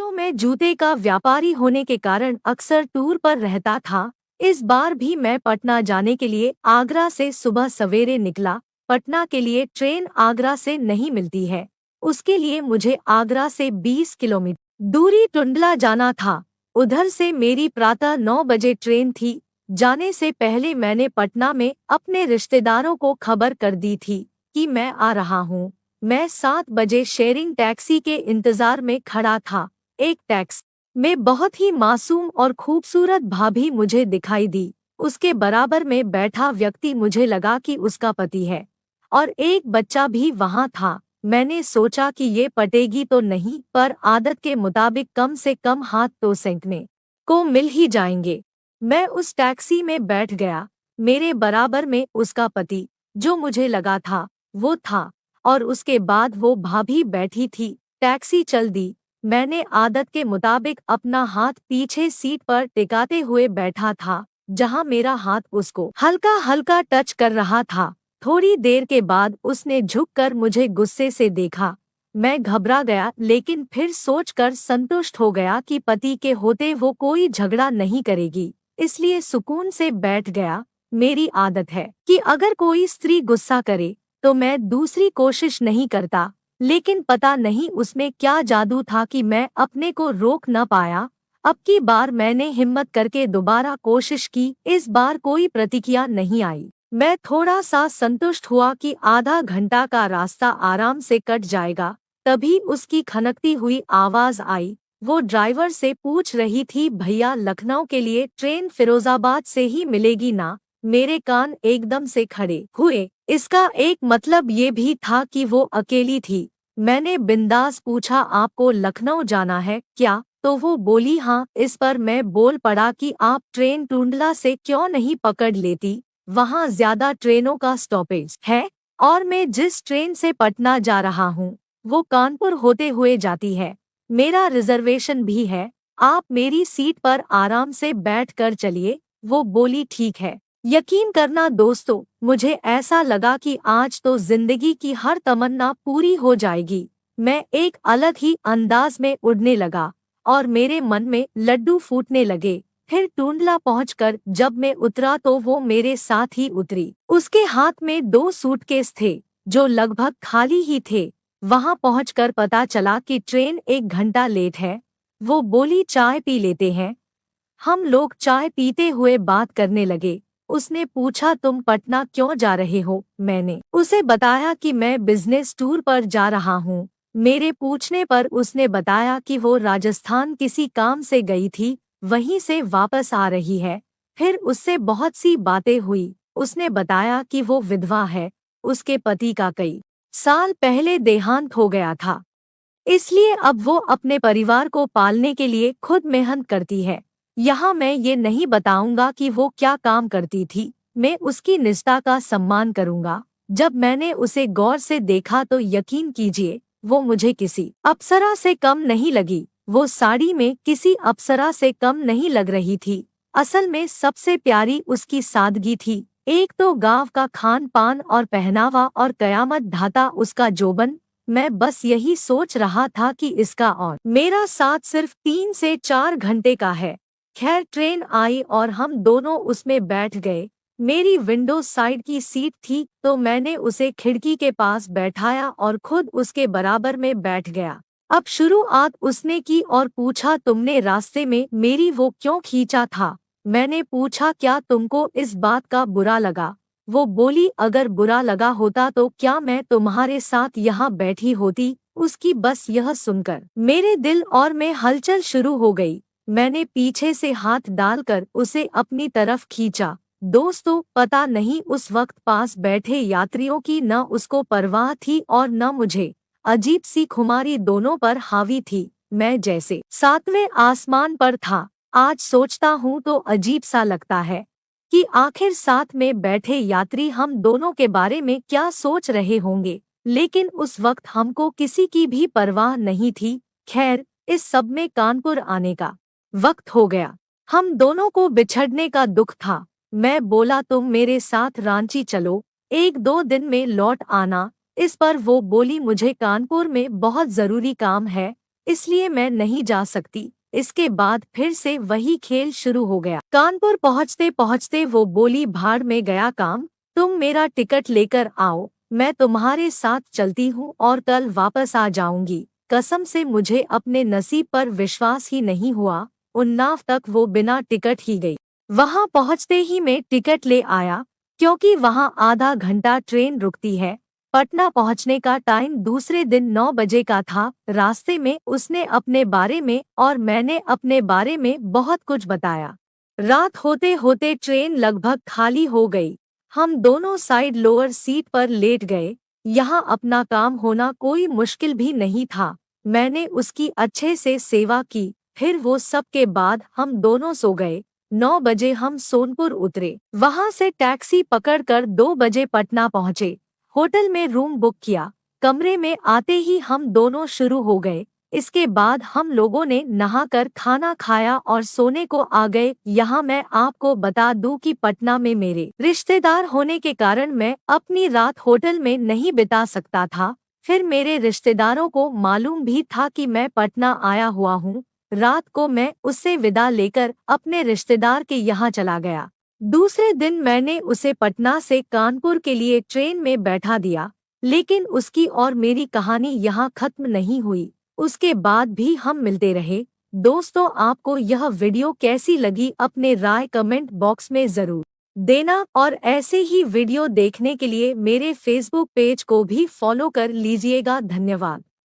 दोस्तों, मैं जूते का व्यापारी होने के कारण अक्सर टूर पर रहता था। इस बार भी मैं पटना जाने के लिए आगरा से सुबह सवेरे निकला। पटना के लिए ट्रेन आगरा से नहीं मिलती है। उसके लिए मुझे आगरा से 20 किलोमीटर दूरी टुंडला जाना था। उधर से मेरी प्रातः 9 बजे ट्रेन थी। जाने से पहले मैंने पटना में अपने रिश्तेदारों को खबर कर दी थी कि मैं आ रहा हूँ। मैं 7 बजे शेयरिंग टैक्सी के इंतजार में खड़ा था। एक टैक्सी में बहुत ही मासूम और खूबसूरत भाभी मुझे दिखाई दी। उसके बराबर में बैठा व्यक्ति मुझे लगा कि उसका पति है और एक बच्चा भी वहां था। मैंने सोचा कि ये पटेगी तो नहीं, पर आदत के मुताबिक कम से कम हाथ तो सेंकने को मिल ही जाएंगे। मैं उस टैक्सी में बैठ गया। मेरे बराबर में उसका पति, जो मुझे लगा था, वो था और उसके बाद वो भाभी बैठी थी। टैक्सी चल दी। मैंने आदत के मुताबिक अपना हाथ पीछे सीट पर टिकाते हुए बैठा था, जहां मेरा हाथ उसको हल्का हल्का टच कर रहा था। थोड़ी देर के बाद उसने झुककर मुझे गुस्से से देखा। मैं घबरा गया, लेकिन फिर सोचकर संतुष्ट हो गया कि पति के होते वो कोई झगड़ा नहीं करेगी, इसलिए सुकून से बैठ गया। मेरी आदत है कि अगर कोई स्त्री गुस्सा करे तो मैं दूसरी कोशिश नहीं करता, लेकिन पता नहीं उसमें क्या जादू था कि मैं अपने को रोक न पाया। अब की बार मैंने हिम्मत करके दोबारा कोशिश की। इस बार कोई प्रतिक्रिया नहीं आई। मैं थोड़ा सा संतुष्ट हुआ कि आधा घंटा का रास्ता आराम से कट जाएगा। तभी उसकी खनकती हुई आवाज आई। वो ड्राइवर से पूछ रही थी, भैया लखनऊ के लिए ट्रेन फिरोजाबाद से ही मिलेगी ना? मेरे कान एकदम से खड़े हुए। इसका एक मतलब ये भी था कि वो अकेली थी। मैंने बिंदास पूछा, आपको लखनऊ जाना है क्या? तो वो बोली हाँ। इस पर मैं बोल पड़ा कि आप ट्रेन टुंडला से क्यों नहीं पकड़ लेती? वहाँ ज्यादा ट्रेनों का स्टॉपेज है और मैं जिस ट्रेन से पटना जा रहा हूँ वो कानपुर होते हुए जाती है। मेरा रिजर्वेशन भी है। आप मेरी सीट पर आराम से बैठ कर चलिए। वो बोली ठीक है। यकीन करना दोस्तों, मुझे ऐसा लगा कि आज तो जिंदगी की हर तमन्ना पूरी हो जाएगी। मैं एक अलग ही अंदाज में उड़ने लगा और मेरे मन में लड्डू फूटने लगे। फिर टुंडला पहुंचकर जब मैं उतरा तो वो मेरे साथ ही उतरी। उसके हाथ में 2 सूटकेस थे जो लगभग खाली ही थे। वहां पहुंचकर पता चला कि ट्रेन 1 घंटा लेट है। वो बोली, चाय पी लेते हैं। हम लोग चाय पीते हुए बात करने लगे। उसने पूछा, तुम पटना क्यों जा रहे हो? मैंने उसे बताया कि मैं बिजनेस टूर पर जा रहा हूँ। मेरे पूछने पर उसने बताया कि वो राजस्थान किसी काम से गई थी, वहीं से वापस आ रही है। फिर उससे बहुत सी बातें हुई। उसने बताया कि वो विधवा है। उसके पति का कई साल पहले देहांत हो गया था, इसलिए अब वो अपने परिवार को पालने के लिए खुद मेहनत करती है। यहाँ मैं ये नहीं बताऊंगा कि वो क्या काम करती थी। मैं उसकी निजता का सम्मान करूंगा। जब मैंने उसे गौर से देखा तो यकीन कीजिए, वो मुझे किसी अप्सरा से कम नहीं लगी। वो साड़ी में किसी अप्सरा से कम नहीं लग रही थी। असल में सबसे प्यारी उसकी सादगी थी। एक तो गांव का खान पान और पहनावा, और कयामत ढाता उसका जोबन। मैं बस यही सोच रहा था कि इसका और मेरा साथ सिर्फ 3 से 4 घंटे का है। खैर ट्रेन आई और हम दोनों उसमें बैठ गए। मेरी विंडो साइड की सीट थी तो मैंने उसे खिड़की के पास बैठाया और खुद उसके बराबर में बैठ गया। अब शुरुआत उसने की और पूछा, तुमने रास्ते में मेरी वो क्यों खींचा था? मैंने पूछा, क्या तुमको इस बात का बुरा लगा? वो बोली, अगर बुरा लगा होता तो क्या मैं तुम्हारे साथ यहाँ बैठी होती? उसकी बस यह सुनकर मेरे दिल और में हलचल शुरू हो गई। मैंने पीछे से हाथ डालकर उसे अपनी तरफ खींचा। दोस्तों, पता नहीं उस वक्त पास बैठे यात्रियों की न उसको परवाह थी और न मुझे। अजीब सी खुमारी दोनों पर हावी थी। मैं जैसे 7वें आसमान पर था। आज सोचता हूँ तो अजीब सा लगता है कि आखिर साथ में बैठे यात्री हम दोनों के बारे में क्या सोच रहे होंगे, लेकिन उस वक्त हमको किसी की भी परवाह नहीं थी। खैर, इस सब में कानपुर आने का वक्त हो गया। हम दोनों को बिछड़ने का दुख था। मैं बोला, तुम मेरे साथ रांची चलो, 1-2 दिन में लौट आना। इस पर वो बोली, मुझे कानपुर में बहुत जरूरी काम है, इसलिए मैं नहीं जा सकती। इसके बाद फिर से वही खेल शुरू हो गया। कानपुर पहुँचते पहुँचते वो बोली, भाड़ में गया काम, तुम मेरा टिकट लेकर आओ, मैं तुम्हारे साथ चलती हूँ और कल वापस आ जाऊंगी। कसम से मुझे अपने नसीब पर विश्वास ही नहीं हुआ। उन्नाव तक वो बिना टिकट ही गई। वहां पहुंचते ही मैं टिकट ले आया, क्योंकि वहां आधा घंटा ट्रेन रुकती है। पटना पहुंचने का टाइम दूसरे दिन 9 बजे का था। रास्ते में उसने अपने बारे में और मैंने अपने बारे में बहुत कुछ बताया। रात होते होते ट्रेन लगभग खाली हो गई। हम दोनों साइड लोअर सीट पर लेट गए। यहाँ अपना काम होना कोई मुश्किल भी नहीं था। मैंने उसकी अच्छे से सेवा की। फिर वो सब के बाद हम दोनों सो गए। 9 बजे हम सोनपुर उतरे। वहां से टैक्सी पकड़कर 2 बजे पटना पहुंचे। होटल में रूम बुक किया। कमरे में आते ही हम दोनों शुरू हो गए। इसके बाद हम लोगों ने नहाकर खाना खाया और सोने को आ गए। यहाँ मैं आपको बता दूं कि पटना में मेरे रिश्तेदार होने के कारण मैं अपनी रात होटल में नहीं बिता सकता था। फिर मेरे रिश्तेदारों को मालूम भी था कि मैं पटना आया हुआ हूँ। रात को मैं उससे विदा लेकर अपने रिश्तेदार के यहाँ चला गया। दूसरे दिन मैंने उसे पटना से कानपुर के लिए ट्रेन में बैठा दिया। लेकिन उसकी और मेरी कहानी यहाँ खत्म नहीं हुई। उसके बाद भी हम मिलते रहे। दोस्तों, आपको यह वीडियो कैसी लगी अपने राय कमेंट बॉक्स में जरूर देना और ऐसे ही वीडियो देखने के लिए मेरे फेसबुक पेज को भी फॉलो कर लीजिएगा। धन्यवाद।